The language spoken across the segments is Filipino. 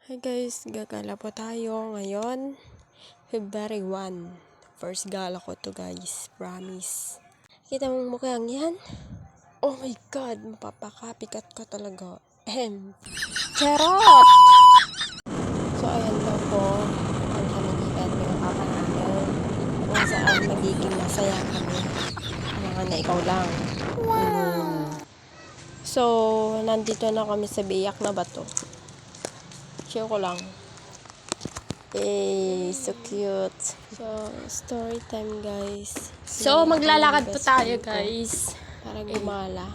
Hi guys, gagala po tayo ngayon. February 1. First gala ko to guys, promise. Kita mong mukhang yan? Oh my god, mapapakapikat ka talaga. Charot! So ayan daw po, ang kami ni papa namin. Kung saan magiging masaya kami. Mga na ikaw lang. So, nandito na kami sa Biyak na Bato. Share ko lang. So cute. So, story time guys. So, maglalakad po Best tayo, friend ko guys. para gumala.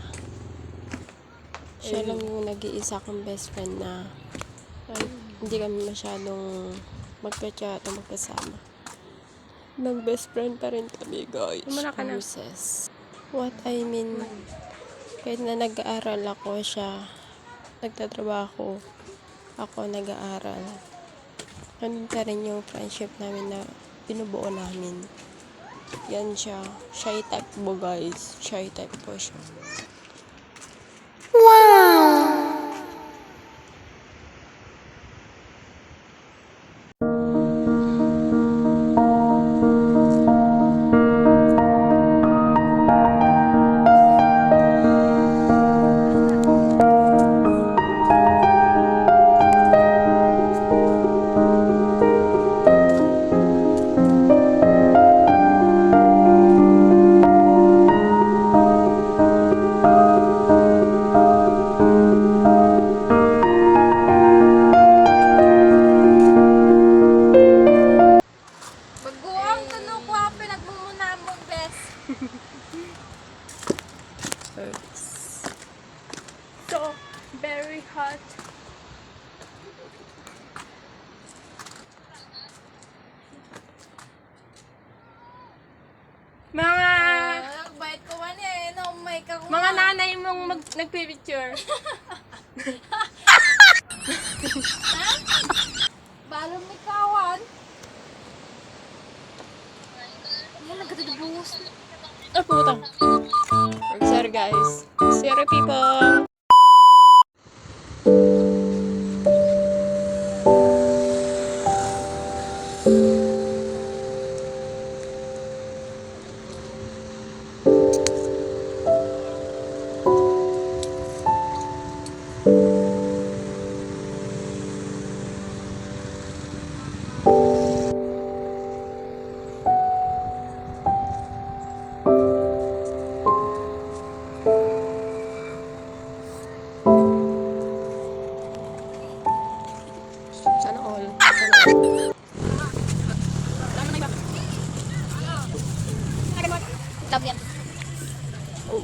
Siya lang yung nag-iisa kong best friend na hindi kami masyadong magka-chat o magkasama. Nag-best friend pa rin kami guys. Lumana ka na. Process. What I mean, kahit na nag-aaral ako siya, nagtatrabaho ako, nag-aaral. Nandun pa rin yung friendship namin na binubuo namin. Yan siya. Shy type po guys. Shy type po siya. Baguang tuno ko ang pinagmumuna mong best. So, very hot. Bait ko man eh, no, may Mga nanay mong nagpipicture. balong may kawan. Yan, nagkatidubos. Ah, puta. Sorry guys. Sorry people. Sana all. Love yan. Oh.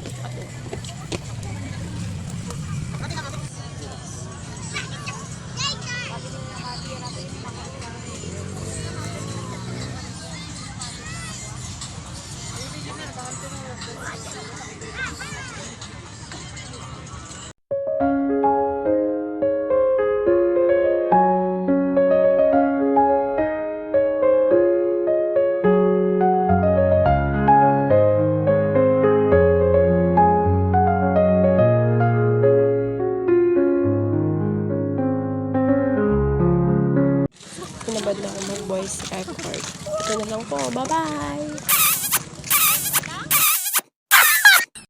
Pinabad na ako mag-voice record. Ito na lang po. Bye-bye!